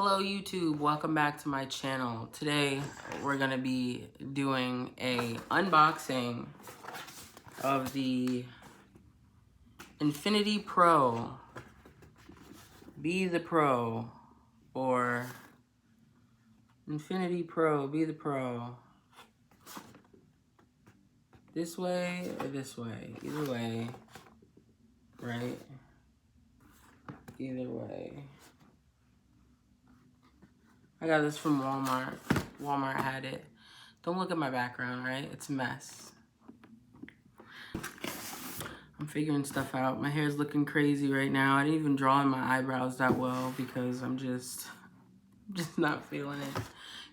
Hello YouTube, welcome back to my channel. Today we're gonna be doing a unboxing of the Infinity Pro. Be the Pro, or Infinity Pro, be the Pro. This way or this way, either way, right? Either way. I got this from Walmart. Walmart had it. Don't look at my background, right? It's a mess. I'm figuring stuff out. My hair's looking crazy right now. I didn't even draw in my eyebrows that well because I'm just not feeling it.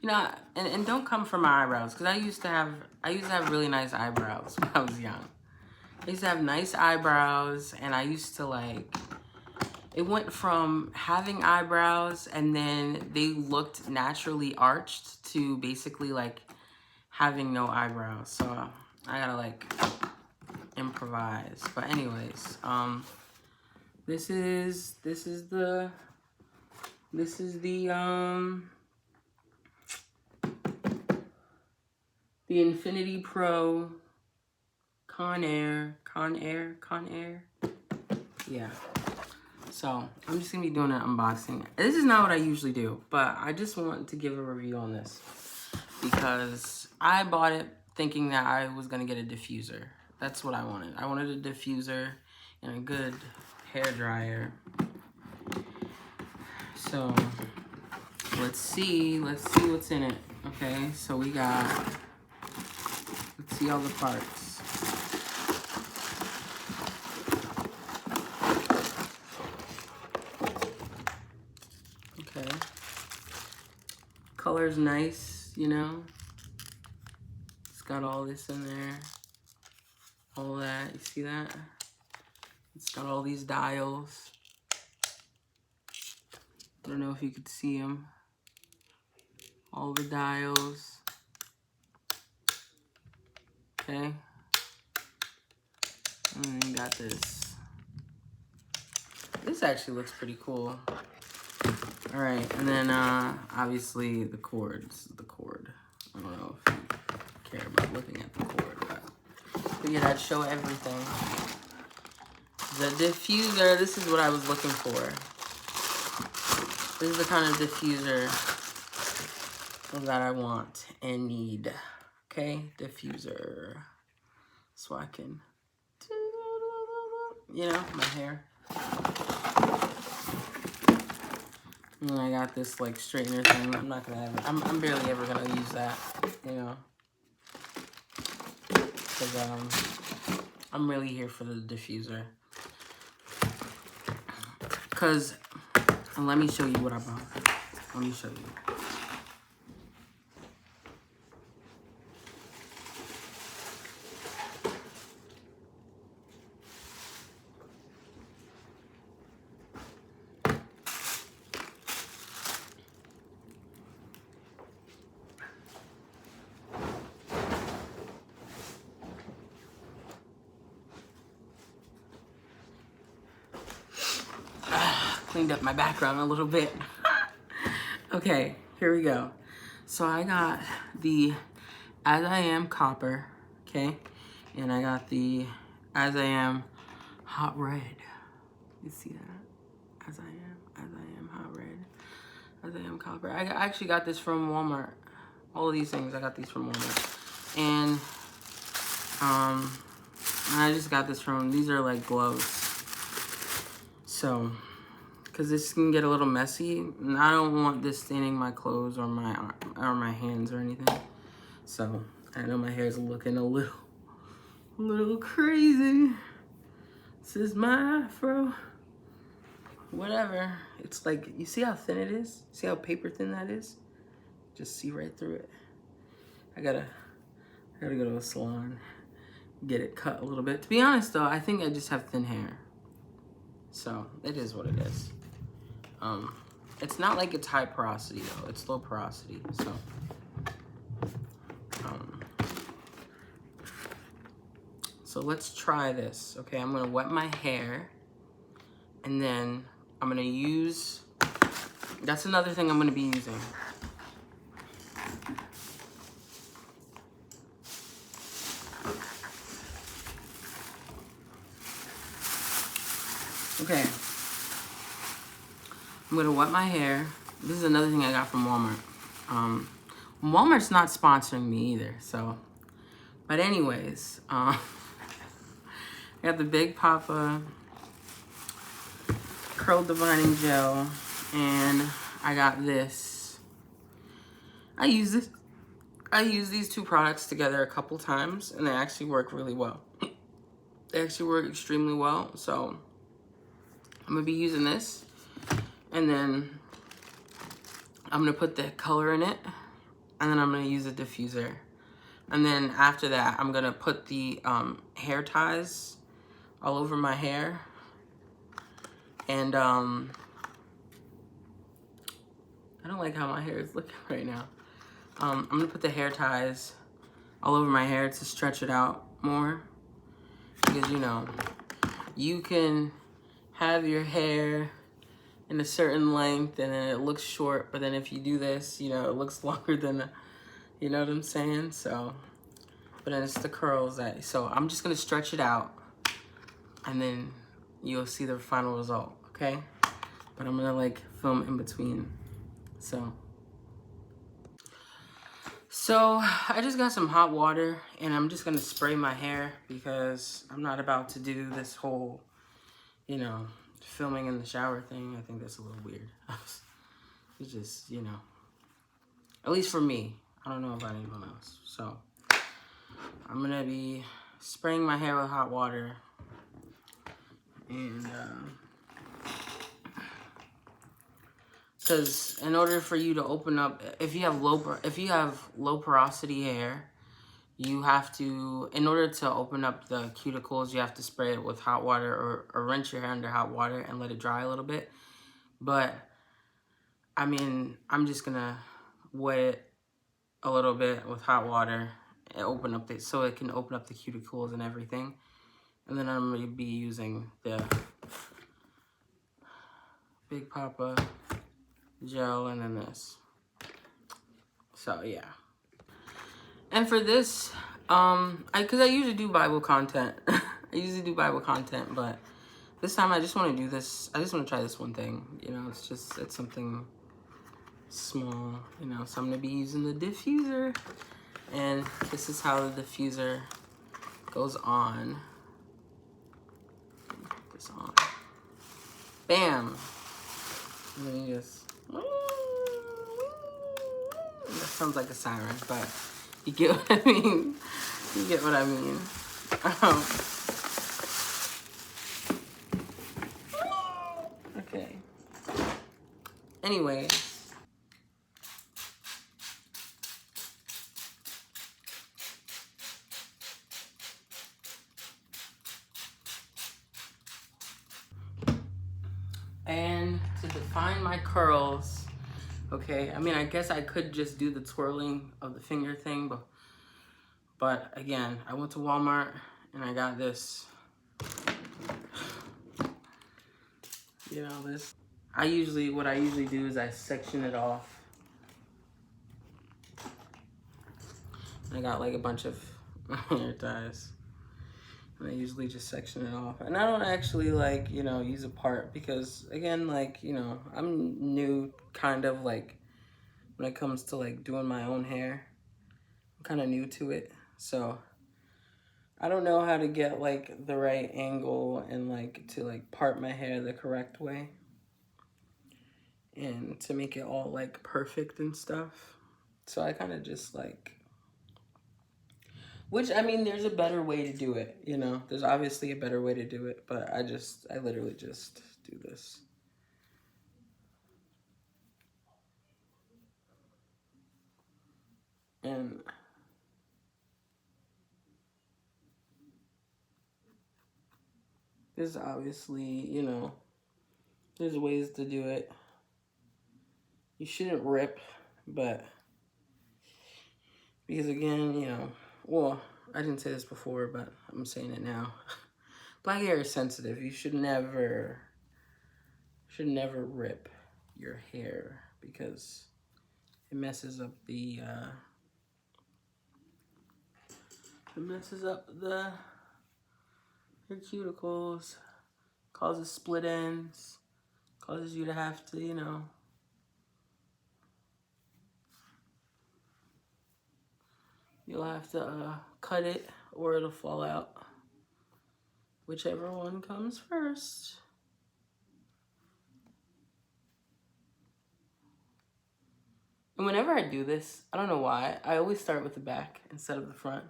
You know, and don't come for my eyebrows, because I used to have really nice eyebrows when I was young. I used to have nice eyebrows, and I used to like, it went from having eyebrows and then they looked naturally arched to basically like having no eyebrows. So I gotta like improvise. But anyways, this is the Infinity Pro Conair. Yeah. So I'm just gonna be doing an unboxing. This is not what I usually do, but I just want to give a review on this because I bought it thinking that I was gonna get a diffuser. That's what I wanted. I wanted a diffuser and a good hair dryer. So let's see what's in it. Okay, so we got, let's see all the parts. Okay. Color's nice, you know. It's got all this in there. All that, you see that? It's got all these dials. I don't know if you could see them. All the dials. Okay. And then you got this. This actually looks pretty cool. All right, and then obviously the cord. This is the cord. I don't know if you care about looking at the cord, but figured I'd show everything. The diffuser, this is what I was looking for. This is the kind of diffuser that I want and need. Okay, diffuser. So I can, you know, my hair. And then I got this like straightener thing. I'm not gonna have it. I'm barely ever gonna use that, you know. Cause I'm really here for the diffuser. Cause, and let me show you what I bought. Let me show you. Cleaned up my background a little bit. Okay, here we go. So I got the As I Am Copper, okay? And I got the As I Am Hot Red. You see that? As I Am Hot Red. As I Am Copper. I actually got this from Walmart. All of these things, I got these from Walmart. And I just got this from, these are like gloves. So, because this can get a little messy, and I don't want this staining my clothes or my hands or anything. So I know my hair's looking a little crazy. This is my afro. Whatever. It's like, you see how thin it is? See how paper thin that is? Just see right through it. I gotta go to a salon, get it cut a little bit. To be honest though, I think I just have thin hair. So it is what it is. It's not like it's high porosity though, it's low porosity, so. So let's try this, okay? I'm gonna wet my hair, and then I'm gonna use That's another thing I'm going to be using. Okay. I'm going to wet my hair. This is another thing I got from Walmart. Walmart's not sponsoring me either, so. But anyways, I got the Big Poppa Curl Divining Gel, and I got this. I use these two products together a couple times, and they actually work really well. They actually work extremely well, so I'm gonna be using this, and then I'm gonna put the color in it, and then I'm gonna use a diffuser. And then after that, I'm gonna put the hair ties all over my hair. And I don't like how my hair is looking right now. I'm gonna put the hair ties all over my hair to stretch it out more. Because, you know, you can have your hair in a certain length and then it looks short, but then if you do this, you know, it looks longer than, you know what I'm saying? So, but then it's the curls that, so I'm just gonna stretch it out and then you'll see the final result, okay? But I'm gonna like film in between, so. So I just got some hot water and I'm just gonna spray my hair because I'm not about to do this whole, you know, filming in the shower thing. I think that's a little weird. It's just, you know, at least for me. I don't know about anyone else. So I'm gonna be spraying my hair with hot water, and because in order for you to open up, if you have low porosity hair, you have to, in order to open up the cuticles, you have to spray it with hot water or rinse your hair under hot water and let it dry a little bit. But I mean, I'm just gonna wet it a little bit with hot water and open up it so it can open up the cuticles and everything. And then I'm gonna be using the Big Poppa gel and then this. So yeah. And for this, cause I usually do Bible content. I usually do Bible content, but this time I just want to do this. I just want to try this one thing. You know, it's something small, you know. So I'm gonna be using the diffuser, and this is how the diffuser goes on. Put this on. Bam. And then you just. That sounds like a siren, but you get what I mean. You get what I mean. Okay. Anyway. And to define my curls, okay, I mean, I guess I could just do the twirling of the finger thing, but again, I went to Walmart and I got this, you know, this. What I usually do is I section it off. I got like a bunch of hair ties. And I usually just section it off. And I don't actually like, you know, use a part because again, like, you know, I'm new kind of like when it comes to like doing my own hair. I'm kind of new to it. So I don't know how to get like the right angle and like to like part my hair the correct way. And to make it all like perfect and stuff. So I kind of just like, which, I mean, there's a better way to do it, you know? There's obviously a better way to do it, but I literally just do this. And there's obviously, you know, there's ways to do it. You shouldn't rip, but because again, you know, well, I didn't say this before, but I'm saying it now. Black hair is sensitive. You should never rip. your hair because it messes up the your cuticles, causes split ends, causes you to have to, you know, you'll have to cut it or it'll fall out. Whichever one comes first. And whenever I do this, I don't know why, I always start with the back instead of the front.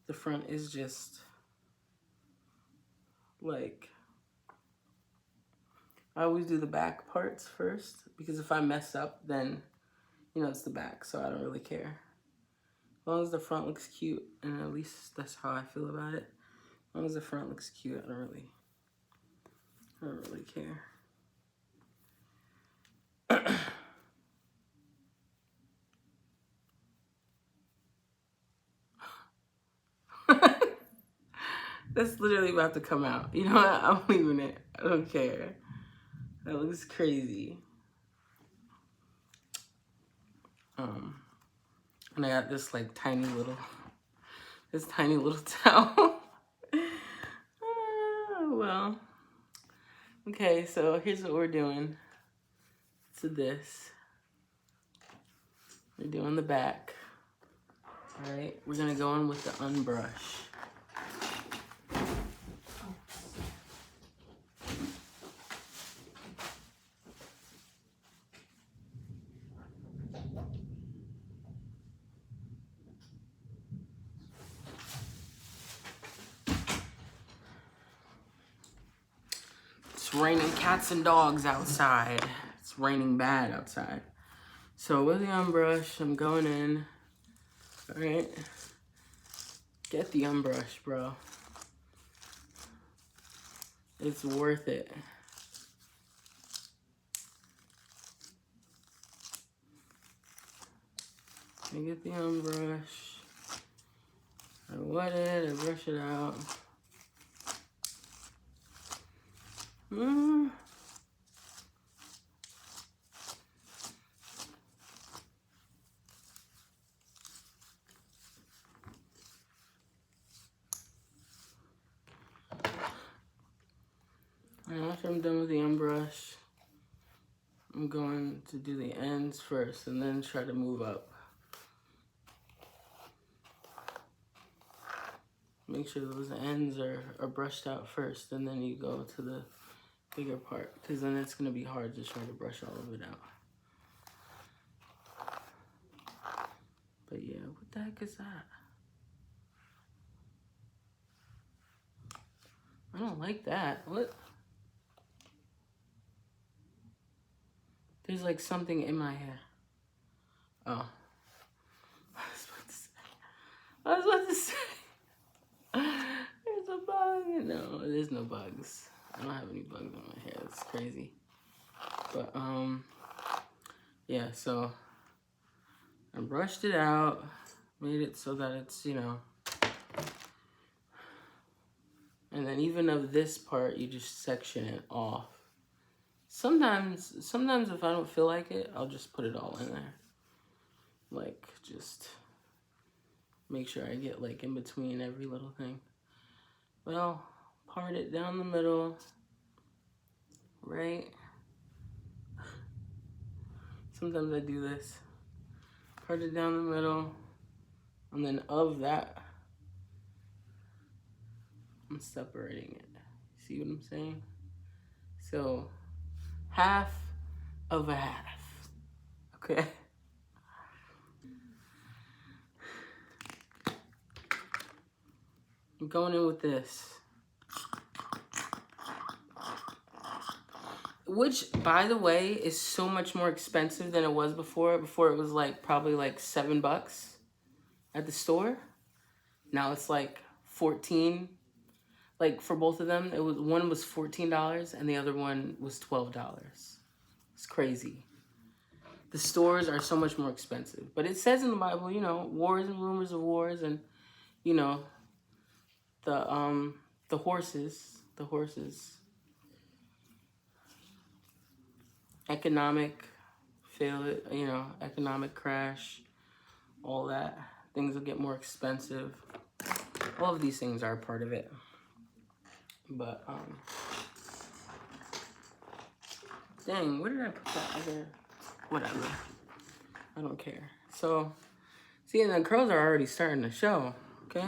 The front is just like, I always do the back parts first because if I mess up, then, you know, it's the back, so I don't really care. As long as the front looks cute, and at least that's how I feel about it. As long as the front looks cute, I don't really care. That's literally about to come out. You know what? I'm leaving it. I don't care. That looks crazy. And I got this like tiny little towel. Well. Okay, so here's what we're doing to this. We're doing the back. All right, we're gonna go in with the unbrush. It's raining cats and dogs outside. It's raining bad outside. So with the unbrush, I'm going in. All right, get the unbrush, bro. It's worth it. I get the unbrush. I wet it, I brush it out. And after I'm done with the unbrush, I'm going to do the ends first and then try to move up. Make sure those ends are brushed out first, and then you go to the bigger part, because then it's going to be hard to try to brush all of it out. But yeah, what the heck is that? I don't like that. What? There's like something in my hair. Oh. I was about to say. There's a bug. No, there's no bugs. I don't have any bugs on my hair. That's crazy. But, yeah, so I brushed it out, made it so that it's, you know, and then even of this part, you just section it off. Sometimes if I don't feel like it, I'll just put it all in there. Like, just make sure I get, like, in between every little thing. Well, part it down the middle, right? Sometimes I do this. Part it down the middle, and then of that, I'm separating it. See what I'm saying? So, half of a half, okay? I'm going in with this. Which, by the way, is so much more expensive than it was before. Before it was like probably like $7 at the store. Now it's like 14. Like for both of them, one was $14 and the other one was $12. It's crazy. The stores are so much more expensive. But it says in the Bible, you know, wars and rumors of wars, and you know, the horses. economic economic crash, all that. Things will get more expensive. All of these things are a part of it. But, dang, where did I put that other, whatever. I don't care. So, see, and the curls are already starting to show, okay?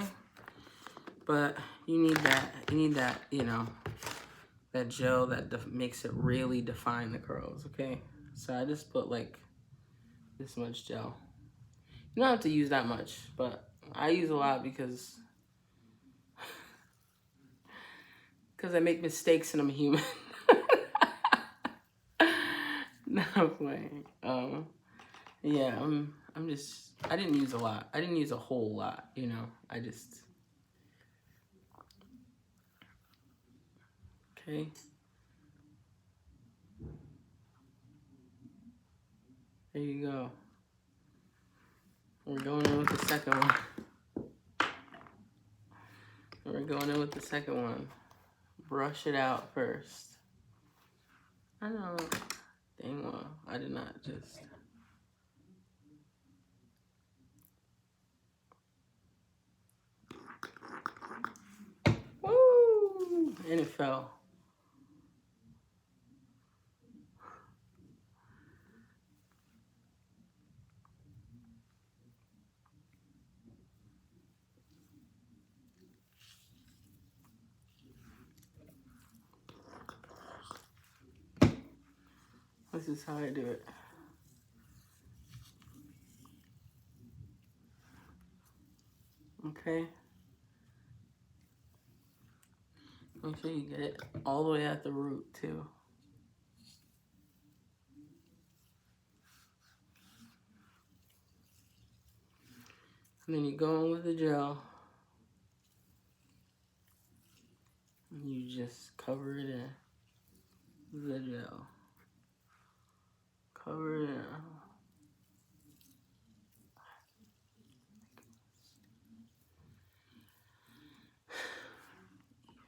But you need that, you know, that gel that makes it really define the curls, okay? So I just put like this much gel. You don't have to use that much, but I use a lot because I make mistakes and I'm human. No, I'm playing. Yeah, I didn't use a lot. I didn't use a whole lot, you know. Okay. There you go. We're going in with the second one. Brush it out first. I know. Dang well, I did not just. Woo! And it fell. This is how I do it. Okay. Make sure you get it all the way at the root too. And then you go in with the gel. And you just cover it in. The gel. Cover it in.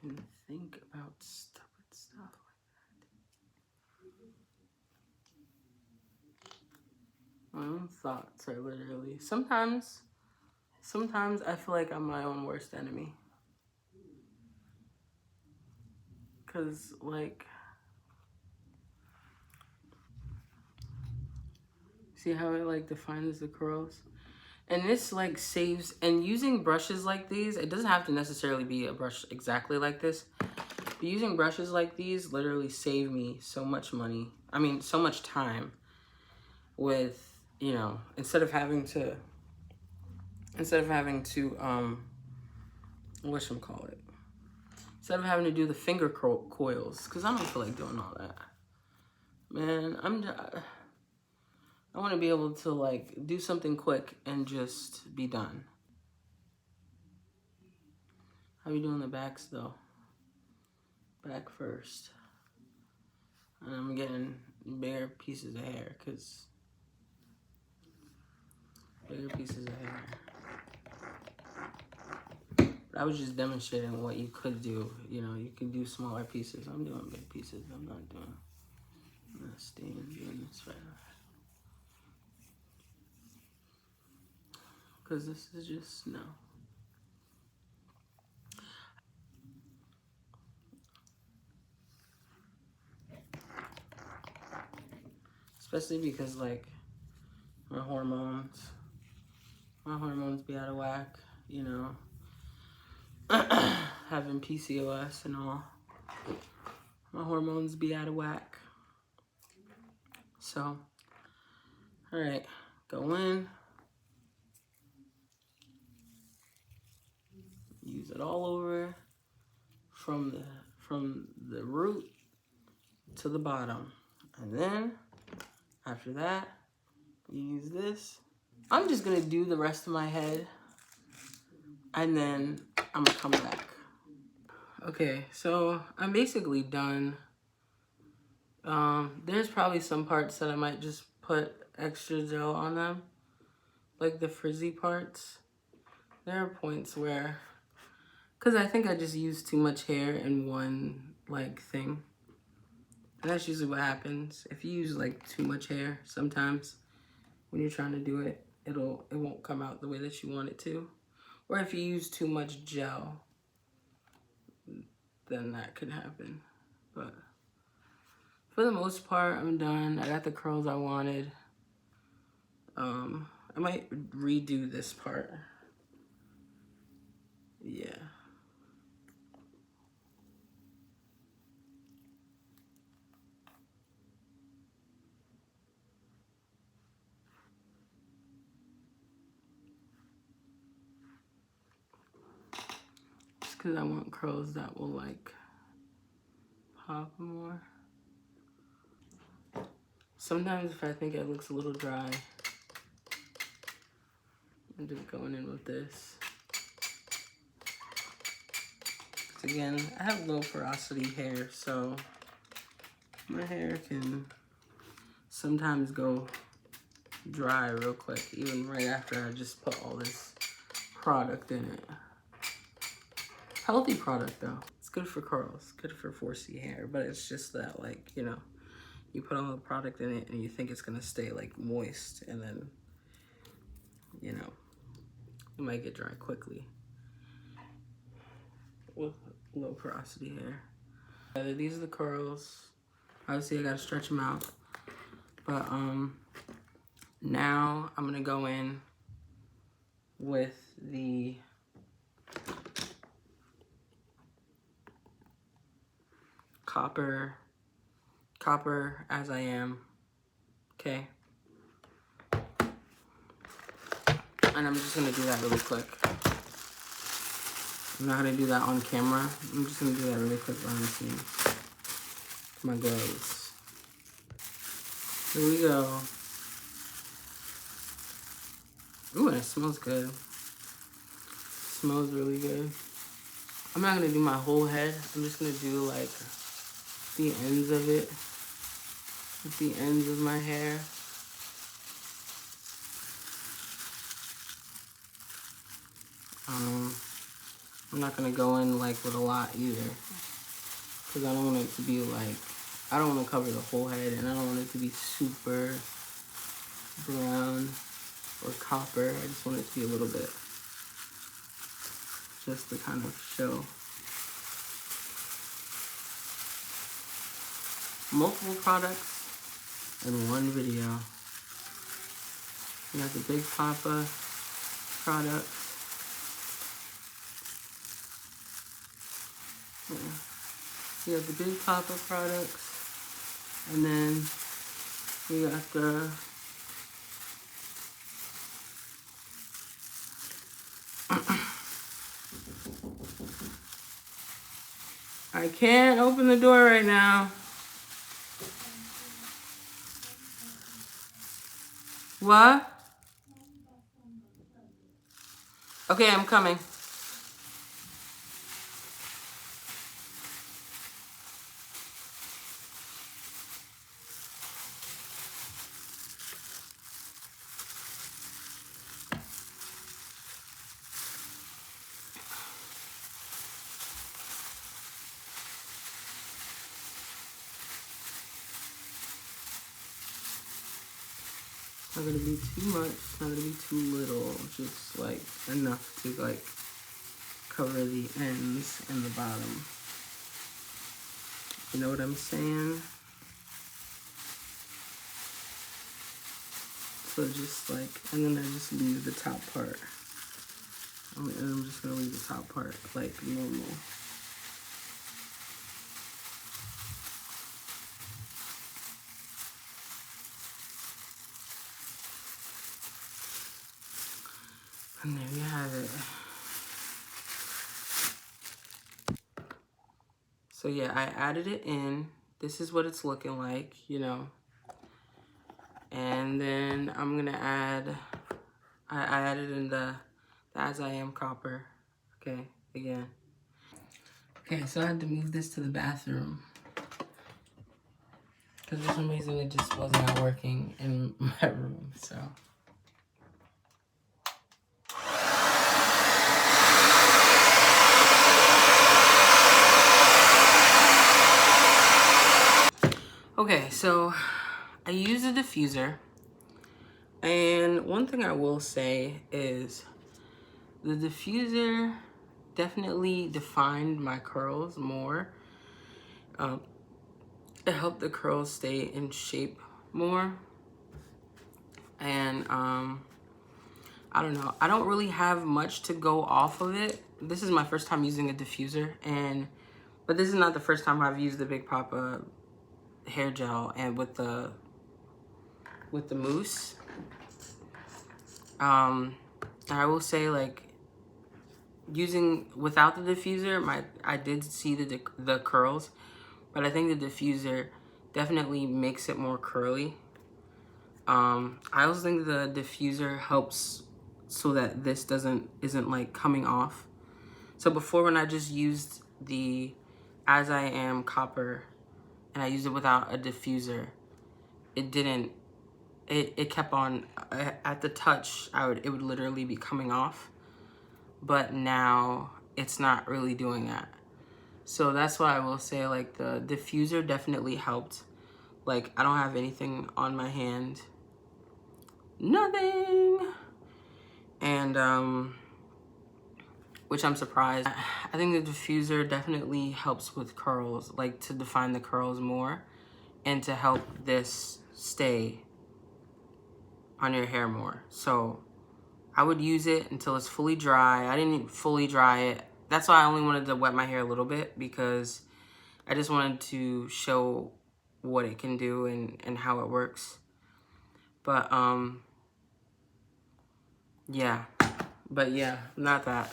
Even think about stupid stuff like that. My own thoughts are literally sometimes I feel like I'm my own worst enemy. Cause like, see how it like defines the curls? And this like saves, and using brushes like these, it doesn't have to necessarily be a brush exactly like this, but using brushes like these literally save me so much money. I mean, so much time with, you know, instead of having to whatchamacallit? Instead of having to do the finger coils, because I don't feel like doing all that. Man, I want to be able to like do something quick and just be done. How you doing the backs though? Back first. And I'm getting bigger pieces of hair because bigger pieces of hair. I was just demonstrating what you could do. You know, you can do smaller pieces. I'm doing big pieces. I'm not staying doing this right now. Because this is just, no. Especially because, like, my hormones be out of whack, you know. Having PCOS and all. My hormones be out of whack. So, alright, go in. Use it all over from the root to the bottom. And then, after that, you use this. I'm just gonna do the rest of my head and then I'm gonna come back. Okay, so I'm basically done. There's probably some parts that I might just put extra gel on them, like the frizzy parts. There are points where, because I think I just used too much hair in one like thing. And that's usually what happens. If you use like too much hair, sometimes when you're trying to do it, it won't come out the way that you want it to. Or if you use too much gel, then that could happen. But for the most part, I'm done. I got the curls I wanted. I might redo this part. Yeah. Just because I want curls that will like pop more. Sometimes if I think it looks a little dry, I'm just going in with this. Again, I have low porosity hair, so my hair can sometimes go dry real quick, even right after I just put all this product in it. Healthy product though. It's good for curls, good for 4C hair, but it's just that, like, you know, you put all the product in it and you think it's gonna stay like moist, and then, you know, it might get dry quickly with low porosity hair. These are the curls. Obviously I gotta stretch them out, but now I'm gonna go in with the copper as I am, okay? And I'm just gonna do that really quick. I'm not gonna do that on camera. I'm just gonna do that really quick behind the scenes. My gloves. Here we go. Ooh, and it smells good. It smells really good. I'm not gonna do my whole head. I'm just gonna do like the ends of it. With the ends of my hair. I'm not gonna go in like with a lot either, because I don't want it to be like, I don't want to cover the whole head, and I don't want it to be super brown or copper. I just want it to be a little bit, just to kind of show. Multiple products in one video. You got the big Poppa products. Yeah. You have the big Poppa products, and then you got the I can't open the door right now. What? Okay, I'm coming. It's not gonna be too much, it's not gonna be too little, just like enough to like cover the ends and the bottom. You know what I'm saying? So just like, and then I just leave the top part. I'm just gonna leave the top part like normal. And there you have it. So yeah, I added it in. This is what it's looking like, you know. And then I'm gonna add, I added in the As I Am copper. Okay, again. Okay, so I had to move this to the bathroom, because for some reason it just was not working in my room, so. Okay, so I use a diffuser, and one thing I will say is the diffuser definitely defined my curls more. It helped the curls stay in shape more. And I don't know, I don't really have much to go off of it. This is my first time using a diffuser, but this is not the first time I've used the Big Poppa hair gel and with the mousse. I will say, like, using without the diffuser, I did see the curls, but I think the diffuser definitely makes it more curly. I also think the diffuser helps so that this isn't like coming off. So before, when I just used the As I Am copper and I used it without a diffuser, it kept on at the touch. It would literally be coming off, but now it's not really doing that. So that's why I will say, like, the diffuser definitely helped. Like, I don't have anything on my hand, nothing, and which I'm surprised. I think the diffuser definitely helps with curls, like to define the curls more and to help this stay on your hair more. So I would use it until it's fully dry. I didn't fully dry it. That's why I only wanted to wet my hair a little bit, because I just wanted to show what it can do and how it works. But yeah. But yeah, not that.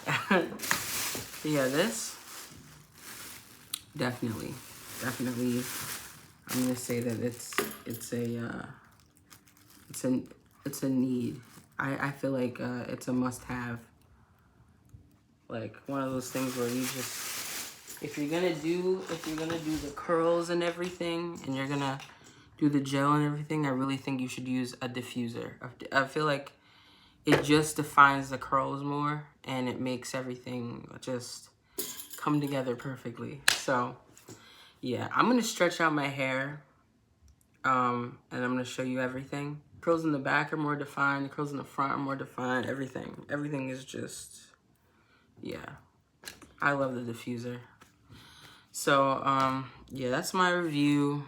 Yeah, this definitely, I'm gonna say that it's a need. I feel like it's a must-have. Like, one of those things where you just, if you're gonna do the curls and everything, and you're gonna do the gel and everything, I really think you should use a diffuser. I feel like it just defines the curls more, and it makes everything just come together perfectly. So yeah, I'm gonna stretch out my hair, and I'm gonna show you everything. Curls in the back are more defined, the curls in the front are more defined, everything is just, yeah, I love the diffuser. So yeah, that's my review.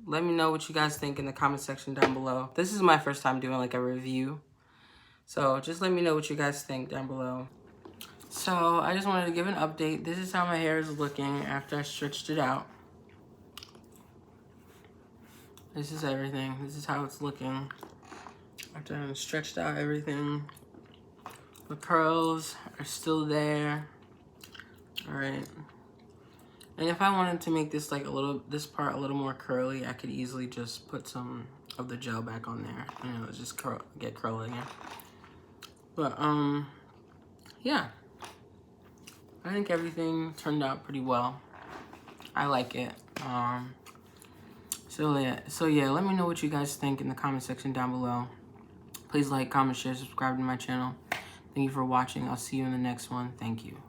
Let me know what you guys think in the comment section down below. This is my first time doing like a review, so just let me know what you guys think down below. So I just wanted to give an update. This is how my hair is looking after I stretched it out. This is everything. This is how it's looking after I've stretched out everything. The curls are still there. All right. And if I wanted to make this like this part a little more curly, I could easily just put some of the gel back on there. You know, just get curl again. But yeah, I think everything turned out pretty well. I like it. So yeah, let me know what you guys think in the comment section down below. Please like, comment, share, subscribe to my channel. Thank you for watching. I'll see you in the next one. Thank you.